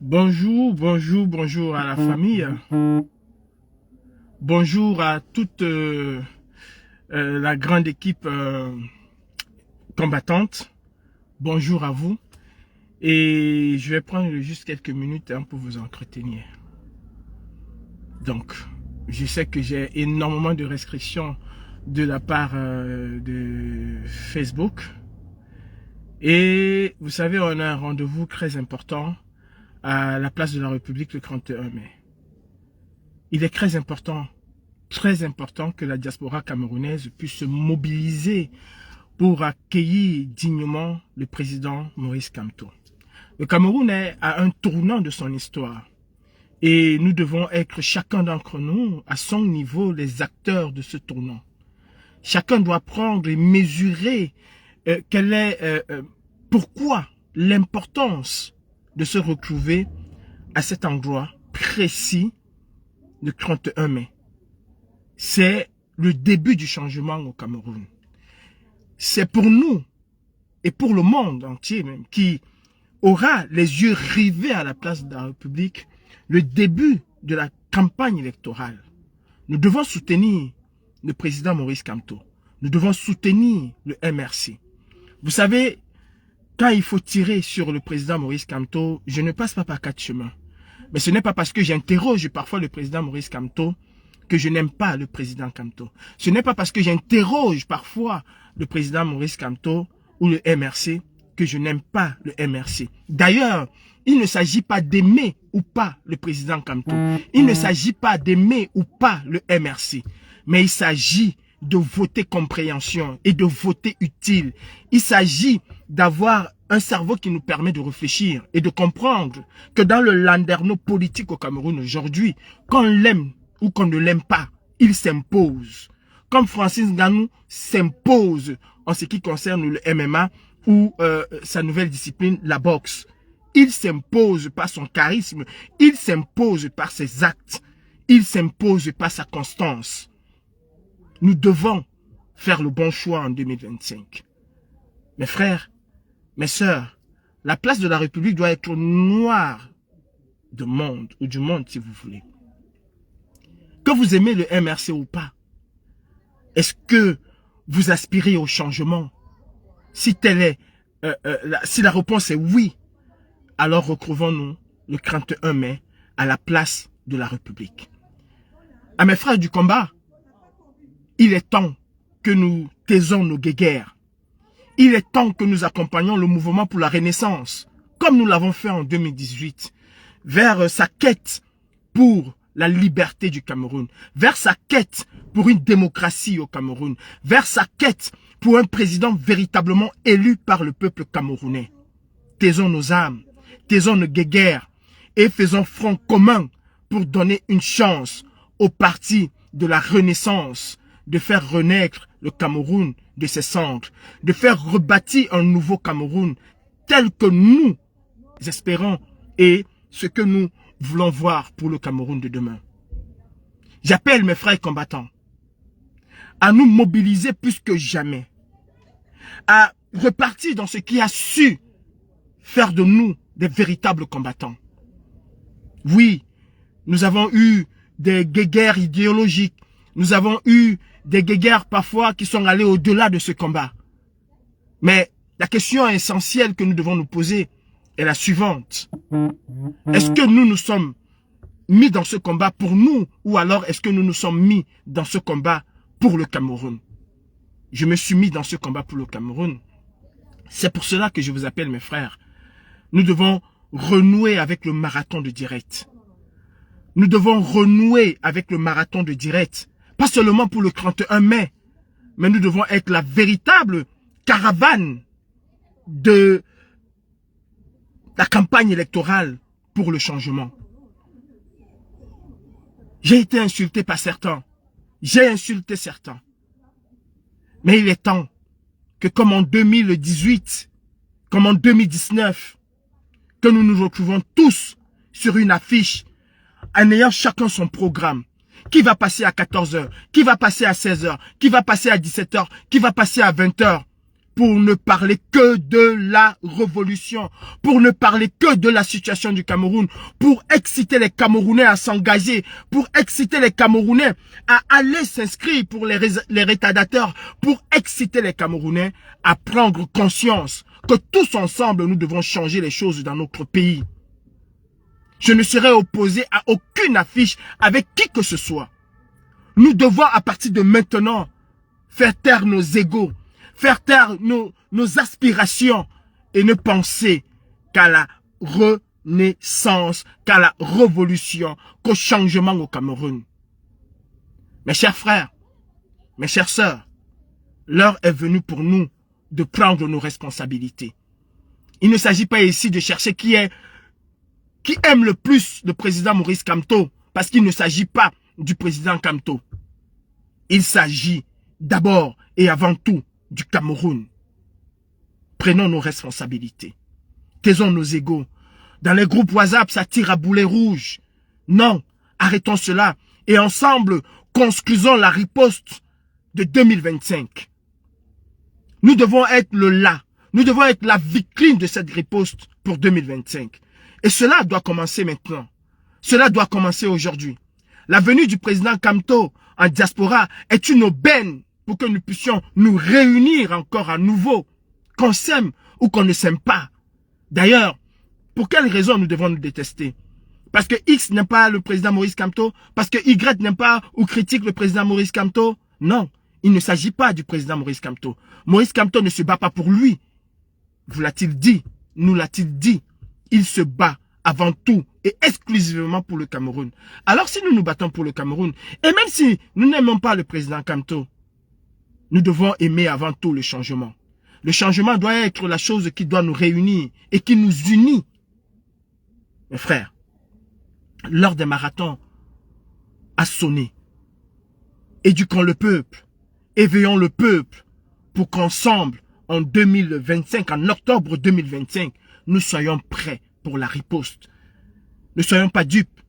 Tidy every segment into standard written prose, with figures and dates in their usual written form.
Bonjour à la famille. Bonjour à toute la grande équipe combattante. Bonjour à vous. Et je vais prendre juste quelques minutes pour vous entretenir. Donc, je sais que j'ai énormément de restrictions de la part de Facebook. Et vous savez, on a un rendez-vous très important à la place de la République le 31 mai. Il est très important que la diaspora camerounaise puisse se mobiliser pour accueillir dignement le président Maurice Kamto. Le Cameroun est à un tournant de son histoire et nous devons être chacun d'entre nous à son niveau les acteurs de ce tournant. Chacun doit prendre et mesurer pourquoi l'importance de se retrouver à cet endroit précis le 31 mai. C'est le début du changement au Cameroun. C'est pour nous et pour le monde entier même qui aura les yeux rivés à la place de la République le début de la campagne électorale. Nous devons soutenir le président Maurice Kamto. Nous devons soutenir le MRC. Vous savez, quand il faut tirer sur le président Maurice Kamto, je ne passe pas par quatre chemins. Mais ce n'est pas parce que j'interroge parfois le président Maurice Kamto que je n'aime pas le président Kamto. Ce n'est pas parce que j'interroge parfois le président Maurice Kamto ou le MRC que je n'aime pas le MRC. D'ailleurs, il ne s'agit pas d'aimer ou pas le président Kamto. Il ne s'agit pas d'aimer ou pas le MRC. Mais il s'agit de voter compréhension et de voter utile. Il s'agit d'avoir un cerveau qui nous permet de réfléchir et de comprendre que dans le landerneau politique au Cameroun aujourd'hui, qu'on l'aime ou qu'on ne l'aime pas, il s'impose. Comme Francis Ngannou s'impose en ce qui concerne le MMA ou sa nouvelle discipline, la boxe. Il s'impose par son charisme, il s'impose par ses actes, il s'impose par sa constance. Nous devons faire le bon choix en 2025. Mes frères, mes sœurs, la place de la République doit être noire du monde si vous voulez. Que vous aimez le MRC ou pas, est-ce que vous aspirez au changement? Si si la réponse est oui, alors retrouvons-nous le 31 mai à la place de la République. À mes frères du combat, il est temps que nous taisons nos guéguerres. Il est temps que nous accompagnions le mouvement pour la renaissance, comme nous l'avons fait en 2018, vers sa quête pour la liberté du Cameroun, vers sa quête pour une démocratie au Cameroun, vers sa quête pour un président véritablement élu par le peuple camerounais. Taisons nos âmes, taisons nos guéguerres et faisons front commun pour donner une chance au parti de la renaissance, de faire renaître le Cameroun de ses cendres, de faire rebâtir un nouveau Cameroun tel que nous espérons et ce que nous voulons voir pour le Cameroun de demain. J'appelle mes frères combattants à nous mobiliser plus que jamais, à repartir dans ce qui a su faire de nous des véritables combattants. Oui, nous avons eu des guéguerres idéologiques, nous avons eu des guéguerres parfois qui sont allées au-delà de ce combat. Mais la question essentielle que nous devons nous poser est la suivante. Est-ce que nous nous sommes mis dans ce combat pour nous ou alors est-ce que nous nous sommes mis dans ce combat pour le Cameroun? Je me suis mis dans ce combat pour le Cameroun. C'est pour cela que je vous appelle mes frères. Nous devons renouer avec le marathon de direct. Nous devons renouer avec le marathon de direct. Pas seulement pour le 31 mai, mais nous devons être la véritable caravane de la campagne électorale pour le changement. J'ai été insulté par certains. J'ai insulté certains. Mais il est temps que comme en 2018, comme en 2019, que nous nous retrouvons tous sur une affiche en ayant chacun son programme. Qui va passer à 14 h, qui va passer à 16 h, qui va passer à 17 h, qui va passer à 20 h. pour ne parler que de la révolution, pour ne parler que de la situation du Cameroun, pour exciter les Camerounais à s'engager, pour exciter les Camerounais à aller s'inscrire pour les retardateurs, pour exciter les Camerounais à prendre conscience que tous ensemble, nous devons changer les choses dans notre pays. Je ne serai opposé à aucune affiche avec qui que ce soit. Nous devons à partir de maintenant faire taire nos égos, faire taire nos aspirations et ne penser qu'à la renaissance, qu'à la révolution, qu'au changement au Cameroun. Mes chers frères, mes chères sœurs, l'heure est venue pour nous de prendre nos responsabilités. Il ne s'agit pas ici de chercher qui aime le plus le président Maurice Kamto, parce qu'il ne s'agit pas du président Kamto. Il s'agit d'abord et avant tout du Cameroun. Prenons nos responsabilités. Taisons nos égos. Dans les groupes WhatsApp, ça tire à boulet rouge. Non, arrêtons cela et ensemble, construisons la riposte de 2025. Nous devons être le là. Nous devons être la vitrine de cette riposte pour 2025. Et cela doit commencer maintenant. Cela doit commencer aujourd'hui. La venue du président Kamto en diaspora est une aubaine pour que nous puissions nous réunir encore à nouveau, qu'on s'aime ou qu'on ne s'aime pas. D'ailleurs, pour quelle raison nous devons nous détester? Parce que X n'aime pas le président Maurice Kamto? Parce que Y n'aime pas ou critique le président Maurice Kamto? Non, il ne s'agit pas du président Maurice Kamto. Maurice Kamto ne se bat pas pour lui. Vous l'a-t-il dit? Nous l'a-t-il dit? Il se bat avant tout et exclusivement pour le Cameroun. Alors si nous nous battons pour le Cameroun, et même si nous n'aimons pas le président Kamto, nous devons aimer avant tout le changement. Le changement doit être la chose qui doit nous réunir et qui nous unit. Mes frères, l'heure des marathons a sonné. Éduquons le peuple, éveillons le peuple pour qu'ensemble, en 2025, en octobre 2025, nous soyons prêts pour la riposte. Ne soyons pas dupes.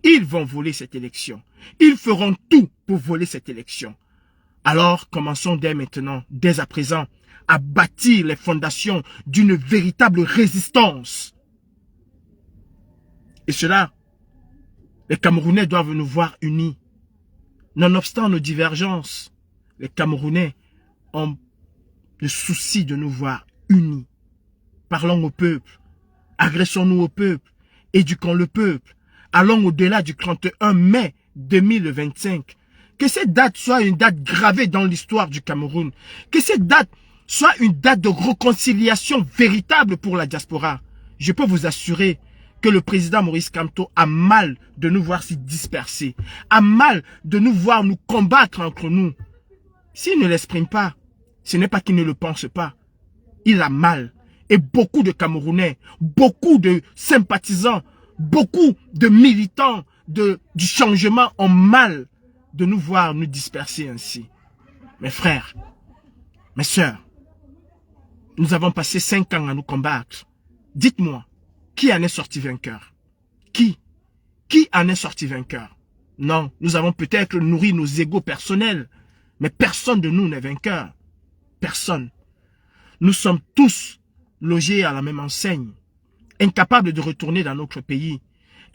Ils vont voler cette élection. Ils feront tout pour voler cette élection. Alors, commençons dès maintenant, dès à présent, à bâtir les fondations d'une véritable résistance. Et cela, les Camerounais doivent nous voir unis. Nonobstant nos divergences, les Camerounais ont le souci de nous voir unis. Parlons au peuple, agressons-nous au peuple, éduquons le peuple, allons au-delà du 31 mai 2025. Que cette date soit une date gravée dans l'histoire du Cameroun. Que cette date soit une date de réconciliation véritable pour la diaspora. Je peux vous assurer que le président Maurice Kamto a mal de nous voir si dispersés, a mal de nous voir nous combattre entre nous. S'il ne l'exprime pas, ce n'est pas qu'il ne le pense pas. Il a mal. Et beaucoup de Camerounais, beaucoup de sympathisants, beaucoup de militants du changement ont mal de nous voir nous disperser ainsi. Mes frères, mes sœurs, nous avons passé 5 ans à nous combattre. Dites-moi, qui en est sorti vainqueur? Qui en est sorti vainqueur? Non, nous avons peut-être nourri nos égos personnels, mais personne de nous n'est vainqueur. Personne. Nous sommes tous logés à la même enseigne, incapables de retourner dans notre pays,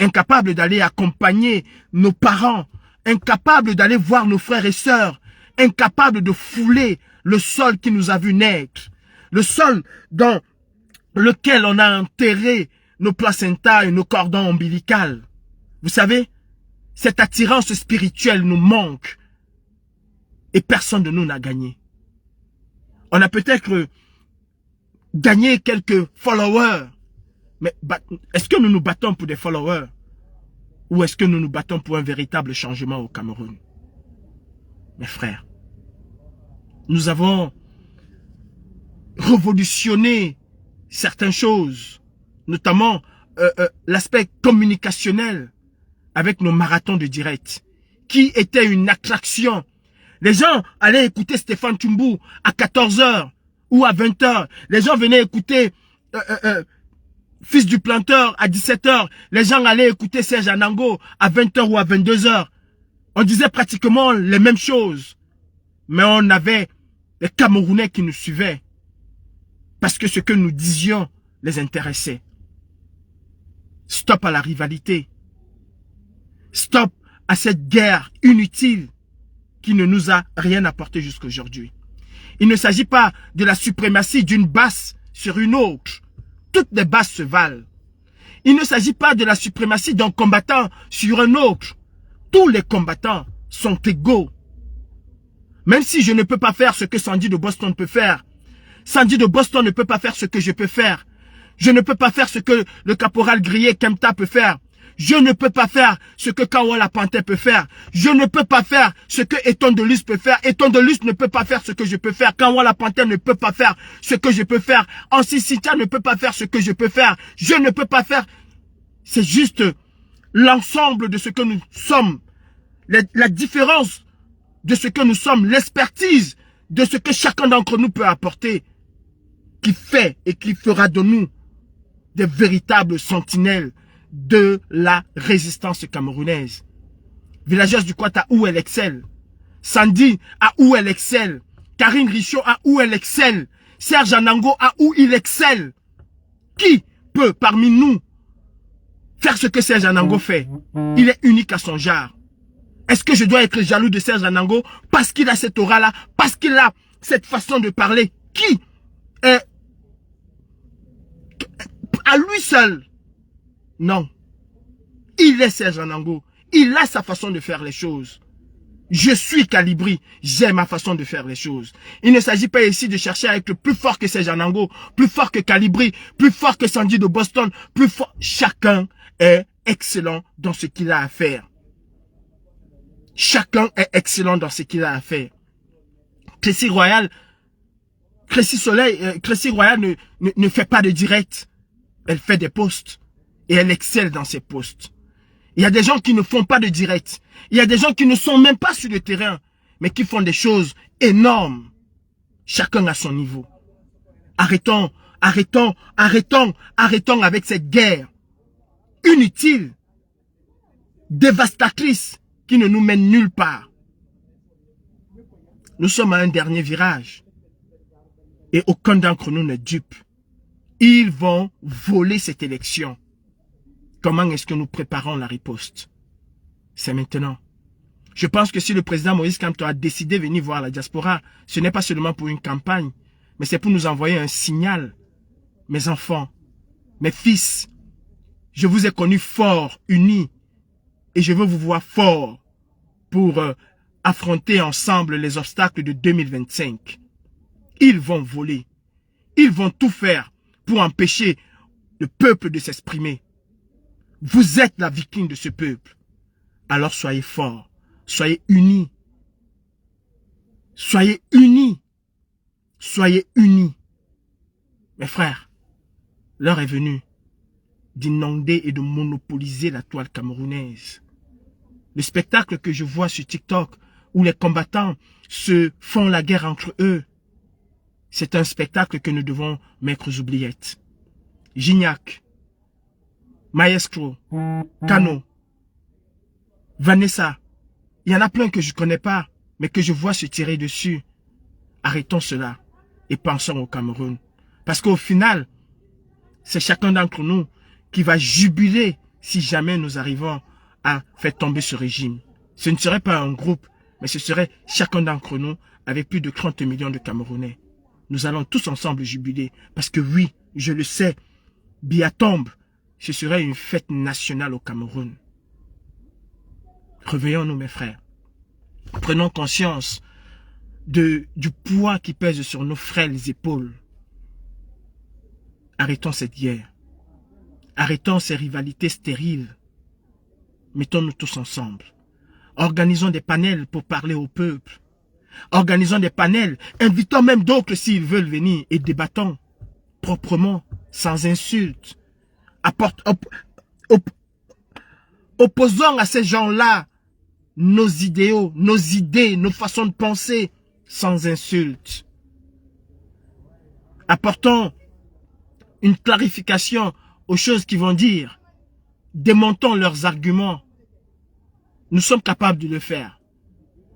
incapables d'aller accompagner nos parents, incapables d'aller voir nos frères et sœurs, incapables de fouler le sol qui nous a vu naître, le sol dans lequel on a enterré nos placentas et nos cordons ombilicaux. Vous savez, cette attirance spirituelle nous manque et personne de nous n'a gagné. On a peut-être gagné quelques followers, mais est-ce que nous nous battons pour des followers ou est-ce que nous nous battons pour un véritable changement au Cameroun? Mes frères, nous avons révolutionné certaines choses, notamment l'aspect communicationnel avec nos marathons de direct, qui était une attraction. Les gens allaient écouter Stéphane Tshumbu à 14 h ou à 20 h. Les gens venaient écouter Fils du planteur à 17 h. Les gens allaient écouter Serge Anango à 20 h ou à 22 h. On disait pratiquement les mêmes choses. Mais on avait les Camerounais qui nous suivaient. Parce que ce que nous disions les intéressait. Stop à la rivalité. Stop à cette guerre inutile qui ne nous a rien apporté jusqu'à aujourd'hui. Il ne s'agit pas de la suprématie d'une base sur une autre. Toutes les bases se valent. Il ne s'agit pas de la suprématie d'un combattant sur un autre. Tous les combattants sont égaux. Même si je ne peux pas faire ce que Sandy de Boston peut faire, Sandy de Boston ne peut pas faire ce que je peux faire. Je ne peux pas faire ce que le caporal grillé Kemta peut faire. Je ne peux pas faire ce que Kawala Panté peut faire. Je ne peux pas faire ce que Eton de Luz peut faire. Eton de Luz ne peut pas faire ce que je peux faire. Kawala Panté ne peut pas faire ce que je peux faire. Ansi Sita ne peut pas faire ce que je peux faire. Je ne peux pas faire. C'est juste l'ensemble de ce que nous sommes. La différence de ce que nous sommes. L'expertise de ce que chacun d'entre nous peut apporter. Qui fait et qui fera de nous des véritables sentinelles de la résistance camerounaise. Villageuse du Kwata, où elle excelle. Sandy, à où elle excelle. Karine Richaud, à où elle excelle. Serge Anango, à où il excelle. Qui peut parmi nous faire ce que Serge Anango fait? Il est unique à son genre. Est-ce que je dois être jaloux de Serge Anango parce qu'il a cette aura-là, parce qu'il a cette façon de parler? Qui est à lui seul? Non. Il est Serge Anango. Il a sa façon de faire les choses. Je suis Calibri. J'ai ma façon de faire les choses. Il ne s'agit pas ici de chercher à être plus fort que Serge Anango, plus fort que Calibri, plus fort que Sandy de Boston, plus fort. Chacun est excellent dans ce qu'il a à faire. Chacun est excellent dans ce qu'il a à faire. Crécy Royal ne fait pas de direct. Elle fait des posts. Et elle excelle dans ses posts. Il y a des gens qui ne font pas de direct. Il y a des gens qui ne sont même pas sur le terrain. Mais qui font des choses énormes. Chacun à son niveau. Arrêtons avec cette guerre. Inutile. Dévastatrice. Qui ne nous mène nulle part. Nous sommes à un dernier virage. Et aucun d'entre nous n'est dupe. Ils vont voler cette élection. Comment est-ce que nous préparons la riposte? C'est maintenant. Je pense que si le président Moïse Kamto a décidé de venir voir la diaspora, ce n'est pas seulement pour une campagne, mais c'est pour nous envoyer un signal. Mes enfants, mes fils, je vous ai connus forts, unis, et je veux vous voir forts pour affronter ensemble les obstacles de 2025. Ils vont voler. Ils vont tout faire pour empêcher le peuple de s'exprimer. Vous êtes la victime de ce peuple. Alors soyez forts. Soyez unis. Soyez unis. Soyez unis. Mes frères, l'heure est venue d'inonder et de monopoliser la toile camerounaise. Le spectacle que je vois sur TikTok où les combattants se font la guerre entre eux, c'est un spectacle que nous devons mettre aux oubliettes. Gignac, Maestro, Kano, Vanessa, il y en a plein que je ne connais pas, mais que je vois se tirer dessus. Arrêtons cela et pensons au Cameroun. Parce qu'au final, c'est chacun d'entre nous qui va jubiler si jamais nous arrivons à faire tomber ce régime. Ce ne serait pas un groupe, mais ce serait chacun d'entre nous avec plus de 30 millions de Camerounais. Nous allons tous ensemble jubiler. Parce que oui, je le sais, Biatombe, ce serait une fête nationale au Cameroun. Réveillons-nous, mes frères. Prenons conscience du poids qui pèse sur nos frêles épaules. Arrêtons cette guerre. Arrêtons ces rivalités stériles. Mettons-nous tous ensemble. Organisons des panels pour parler au peuple. Organisons des panels. Invitons même d'autres s'ils veulent venir et débattons proprement, sans insultes. Opposons à ces gens-là nos idéaux, nos idées, nos façons de penser, sans insultes. Apportons une clarification aux choses qu'ils vont dire. Démontons leurs arguments. Nous sommes capables de le faire.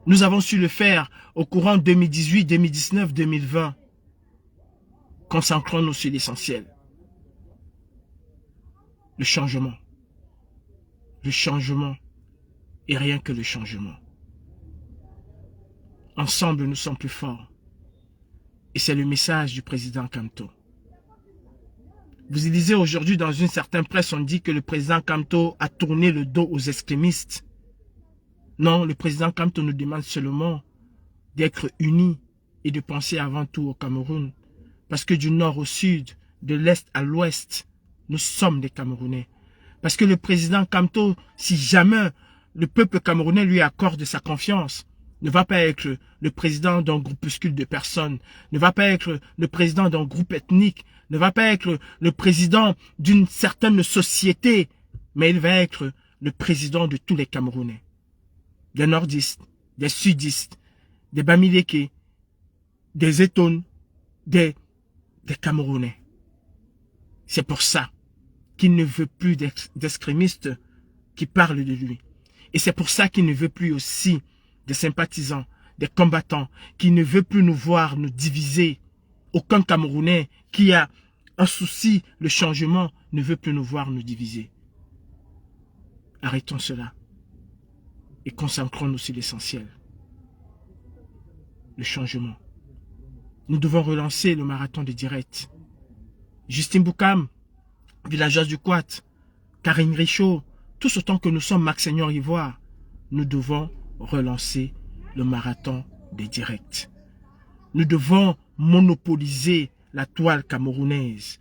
Nous avons su le faire au courant 2018, 2019, 2020. Concentrons-nous sur l'essentiel. Le changement. Le changement et rien que le changement. Ensemble, nous sommes plus forts. Et c'est le message du président Kamto. Vous lisez aujourd'hui dans une certaine presse, on dit que le président Kamto a tourné le dos aux extrémistes. Non, le président Kamto nous demande seulement d'être unis et de penser avant tout au Cameroun. Parce que du nord au sud, de l'est à l'ouest, nous sommes des Camerounais. Parce que le président Kamto, si jamais le peuple camerounais lui accorde sa confiance, ne va pas être le président d'un groupuscule de personnes, ne va pas être le président d'un groupe ethnique, ne va pas être le président d'une certaine société, mais il va être le président de tous les Camerounais. Des nordistes, des sudistes, des Bamileke, des Etones, des Camerounais. C'est pour ça qu'il ne veut plus d'extrémistes qui parlent de lui. Et c'est pour ça qu'il ne veut plus aussi des sympathisants, des combattants, qu'il ne veut plus nous voir nous diviser. Aucun Camerounais qui a un souci, le changement, ne veut plus nous voir nous diviser. Arrêtons cela et concentrons-nous sur l'essentiel. Le changement. Nous devons relancer le marathon de direct. Justine Boukam, villageoise du Quat, Karine Richaud, tous autant que nous sommes Maxeignor Ivoire, nous devons relancer le marathon des directs. Nous devons monopoliser la toile camerounaise.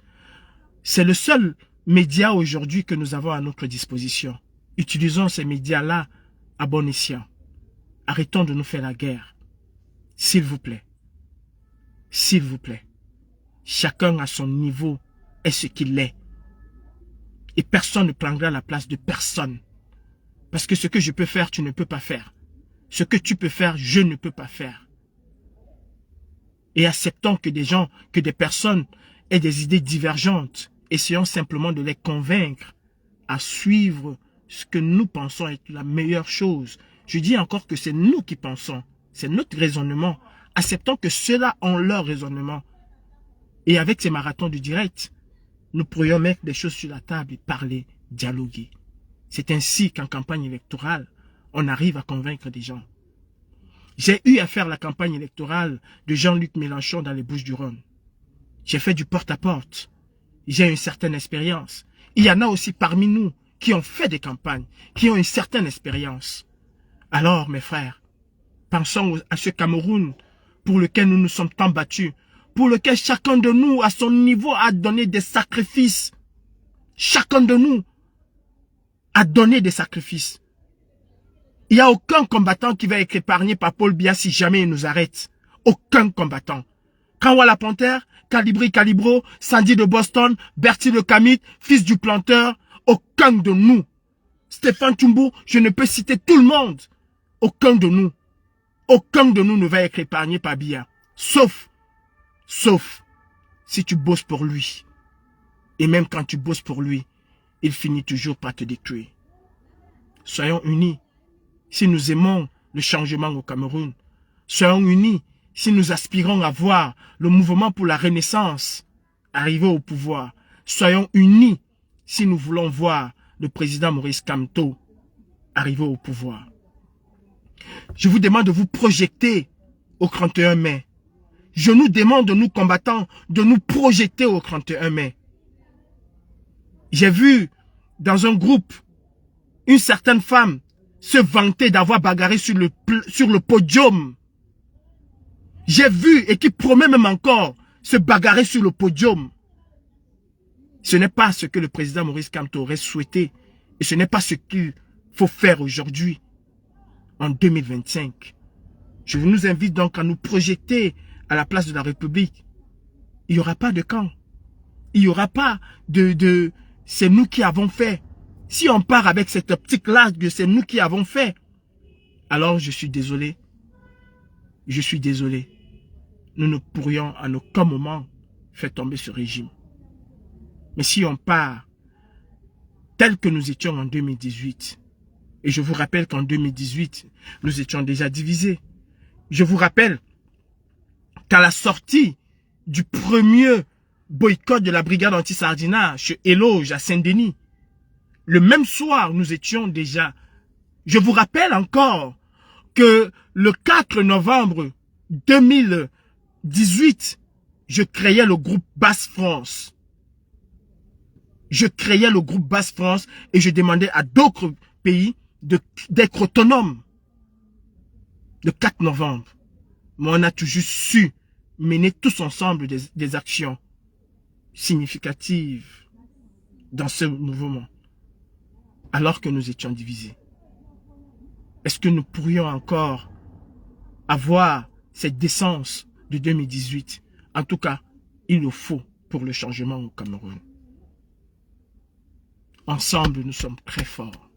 C'est le seul média aujourd'hui que nous avons à notre disposition. Utilisons ces médias-là à bon escient. Arrêtons de nous faire la guerre. S'il vous plaît. S'il vous plaît. Chacun à son niveau est ce qu'il est. Et personne ne prendra la place de personne. Parce que ce que je peux faire, tu ne peux pas faire. Ce que tu peux faire, je ne peux pas faire. Et acceptons que des personnes aient des idées divergentes. Essayons simplement de les convaincre à suivre ce que nous pensons être la meilleure chose. Je dis encore que c'est nous qui pensons. C'est notre raisonnement. Acceptons que ceux-là ont leur raisonnement. Et avec ces marathons du direct, nous pourrions mettre des choses sur la table et parler, dialoguer. C'est ainsi qu'en campagne électorale, on arrive à convaincre des gens. J'ai eu à faire la campagne électorale de Jean-Luc Mélenchon dans les Bouches-du-Rhône. J'ai fait du porte-à-porte. J'ai une certaine expérience. Il y en a aussi parmi nous qui ont fait des campagnes, qui ont une certaine expérience. Alors, mes frères, pensons à ce Cameroun pour lequel nous nous sommes tant battus, pour lequel chacun de nous, à son niveau, a donné des sacrifices. Chacun de nous a donné des sacrifices. Il n'y a aucun combattant qui va être épargné par Paul Biya si jamais il nous arrête. Aucun combattant. Kanwala Panthère, Calibri Calibro, Sandy de Boston, Bertie de Camit, fils du planteur, aucun de nous. Stéphane Tchumbo, je ne peux citer tout le monde. Aucun de nous ne va être épargné par Biya. Sauf si tu bosses pour lui. Et même quand tu bosses pour lui, il finit toujours par te détruire. Soyons unis si nous aimons le changement au Cameroun. Soyons unis si nous aspirons à voir le mouvement pour la renaissance arriver au pouvoir. Soyons unis si nous voulons voir le président Maurice Kamto arriver au pouvoir. Je vous demande de vous projeter au 31 mai. Je nous demande, nous combattants, de nous projeter au 31 mai. J'ai vu dans un groupe une certaine femme se vanter d'avoir bagarré sur le podium. J'ai vu et qui promet même encore se bagarrer sur le podium. Ce n'est pas ce que le président Maurice Kamto aurait souhaité et ce n'est pas ce qu'il faut faire aujourd'hui, en 2025. Je nous invite donc à nous projeter à la place de la République. Il n'y aura pas de camp. Il n'y aura pas de c'est nous qui avons fait. Si on part avec cette optique-là que c'est nous qui avons fait, alors je suis désolé. Je suis désolé. Nous ne pourrions à aucun moment faire tomber ce régime. Mais si on part tel que nous étions en 2018, et je vous rappelle qu'en 2018, nous étions déjà divisés. Je vous rappelle qu'à la sortie du premier boycott de la brigade anti-sardinage chez Éloge à Saint-Denis. Le même soir, nous étions déjà. Je vous rappelle encore que le 4 novembre 2018, je créais le groupe Basse France. Je créais le groupe Basse France et je demandais à d'autres pays d'être autonomes. Le 4 novembre. Mais on a toujours su mener tous ensemble des actions significatives dans ce mouvement, alors que nous étions divisés. Est-ce que nous pourrions encore avoir cette décence de 2018? En tout cas, il nous faut pour le changement au Cameroun. Ensemble, nous sommes très forts.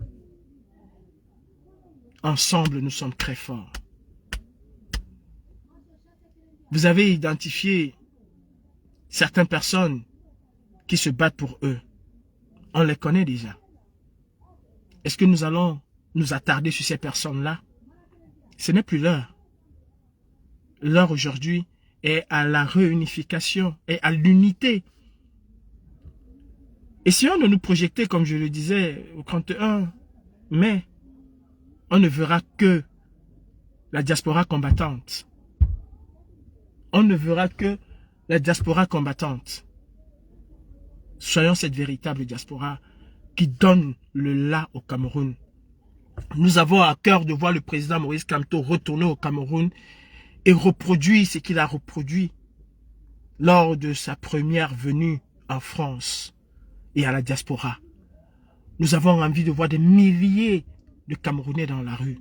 Ensemble, nous sommes très forts. Vous avez identifié certaines personnes qui se battent pour eux. On les connaît déjà. Est-ce que nous allons nous attarder sur ces personnes-là? Ce n'est plus l'heure. L'heure aujourd'hui est à la réunification et à l'unité. Essayons de nous projeter, comme je le disais, au 31 mai. On ne verra que la diaspora combattante. On ne verra que la diaspora combattante. Soyons cette véritable diaspora qui donne le là au Cameroun. Nous avons à cœur de voir le président Maurice Kamto retourner au Cameroun et reproduire ce qu'il a reproduit lors de sa première venue en France et à la diaspora. Nous avons envie de voir des milliers de Camerounais dans la rue.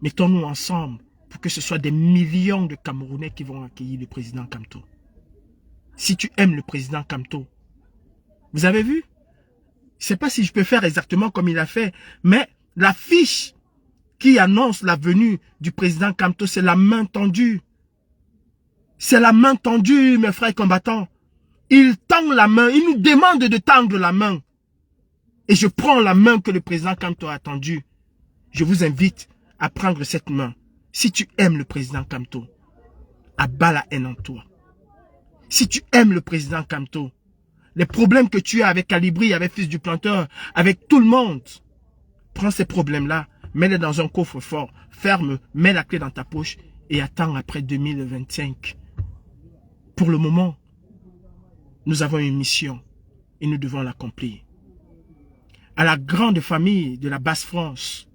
Mettons-nous ensemble pour que ce soit des millions de Camerounais qui vont accueillir le président Kamto. Si tu aimes le président Kamto, vous avez vu? Je ne sais pas si je peux faire exactement comme il a fait, mais l'affiche qui annonce la venue du président Kamto, c'est la main tendue. C'est la main tendue, mes frères combattants. Il tend la main, il nous demande de tendre la main. Et je prends la main que le président Kamto a tendue. Je vous invite à prendre cette main. Si tu aimes le président Kamto, abat la haine en toi. Si tu aimes le président Kamto, les problèmes que tu as avec Calibri, avec Fils du Planteur, avec tout le monde, prends ces problèmes-là, mets-les dans un coffre-fort, ferme, mets la clé dans ta poche et attends après 2025. Pour le moment, nous avons une mission et nous devons l'accomplir. À la grande famille de la Basse France,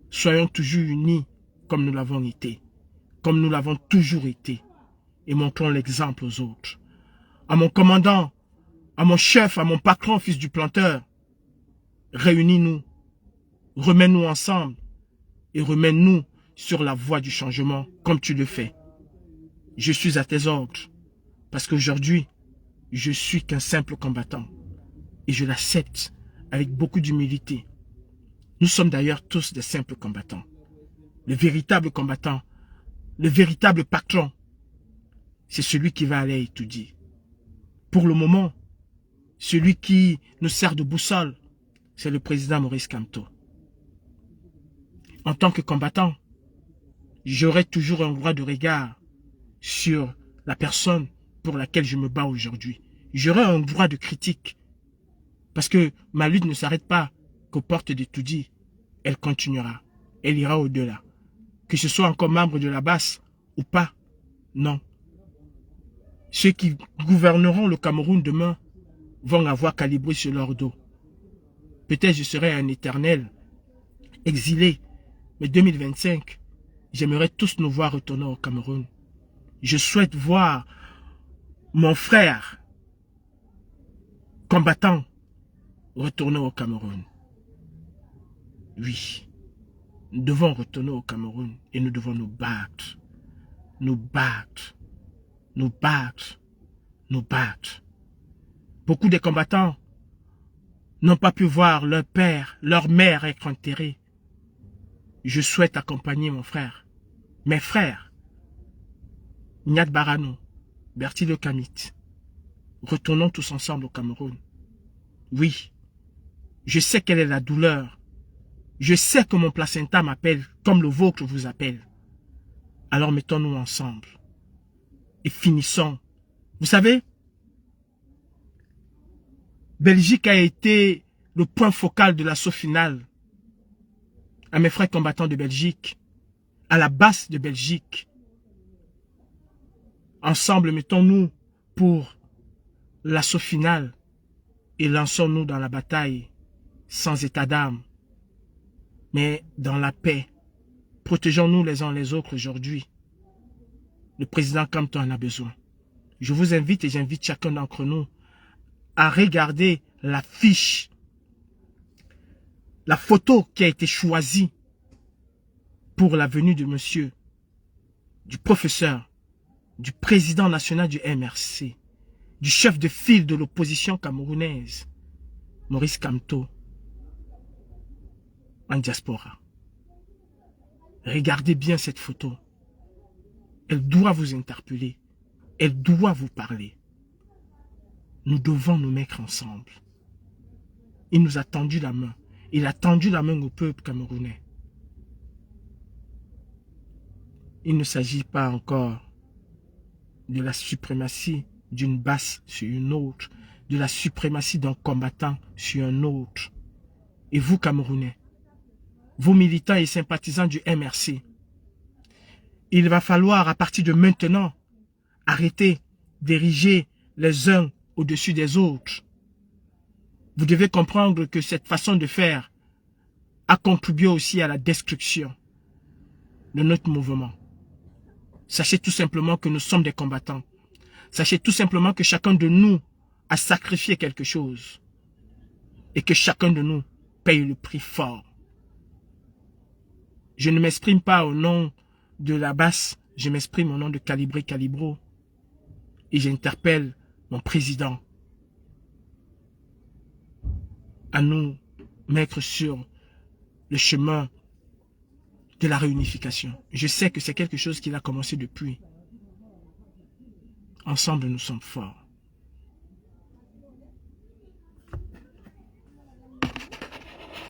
soyons toujours unis comme nous l'avons été, comme nous l'avons toujours été, et montrons l'exemple aux autres. À mon commandant, à mon chef, à mon patron, Fils du Planteur, réunis-nous, remets-nous ensemble et remets-nous sur la voie du changement comme tu le fais. Je suis à tes ordres parce qu'aujourd'hui, je suis qu'un simple combattant et je l'accepte avec beaucoup d'humilité. Nous sommes d'ailleurs tous des simples combattants. Le véritable combattant, le véritable patron, c'est celui qui va aller étudier. Pour le moment, celui qui nous sert de boussole, c'est le président Maurice Kamto. En tant que combattant, j'aurai toujours un droit de regard sur la personne pour laquelle je me bats aujourd'hui. J'aurai un droit de critique. Parce que ma lutte ne s'arrête pas qu'aux portes de Toudi. Elle continuera. Elle ira au-delà. Que ce soit encore membre de la Basse ou pas, non. Ceux qui gouverneront le Cameroun demain vont avoir Calibri sur leur dos. Peut-être je serai un éternel exilé. Mais 2025, j'aimerais tous nous voir retourner au Cameroun. Je souhaite voir mon frère combattant retourner au Cameroun. Oui, nous devons retourner au Cameroun et nous devons nous battre. Nous battre. Nous battre. Nous battre. Beaucoup de combattants n'ont pas pu voir leur père, leur mère être enterrés. Je souhaite accompagner mon frère, mes frères, Nyat Barano, Bertil Le Kamit. Retournons tous ensemble au Cameroun. Oui, je sais quelle est la douleur. Je sais que mon placenta m'appelle comme le vôtre vous appelle. Alors mettons-nous ensemble et finissons. Vous savez, Belgique a été le point focal de l'assaut final à mes frères combattants de Belgique, à la base de Belgique. Ensemble, mettons-nous pour l'assaut final et lançons-nous dans la bataille sans état d'âme, mais dans la paix. Protégeons-nous les uns les autres aujourd'hui. Le président Kamto en a besoin. Je vous invite et j'invite chacun d'entre nous à regarder la fiche, la photo qui a été choisie pour la venue de monsieur, du professeur, du président national du MRC, du chef de file de l'opposition camerounaise, Maurice Kamto, en diaspora. Regardez bien cette photo. Elle doit vous interpeller. Elle doit vous parler. Nous devons nous mettre ensemble. Il nous a tendu la main. Il a tendu la main au peuple camerounais. Il ne s'agit pas encore de la suprématie d'une base sur une autre, de la suprématie d'un combattant sur un autre. Et vous, Camerounais, vous militants et sympathisants du MRC, il va falloir à partir de maintenant arrêter d'ériger les uns au-dessus des autres. Vous devez comprendre que cette façon de faire a contribué aussi à la destruction de notre mouvement. Sachez tout simplement que nous sommes des combattants. Sachez tout simplement que chacun de nous a sacrifié quelque chose. Et que chacun de nous paye le prix fort. Je ne m'exprime pas au nom de la basse, je m'exprime au nom de Calibré Calibro. Et j'interpelle mon président à nous mettre sur le chemin de la réunification. Je sais que c'est quelque chose qu'il a commencé depuis. Ensemble, nous sommes forts.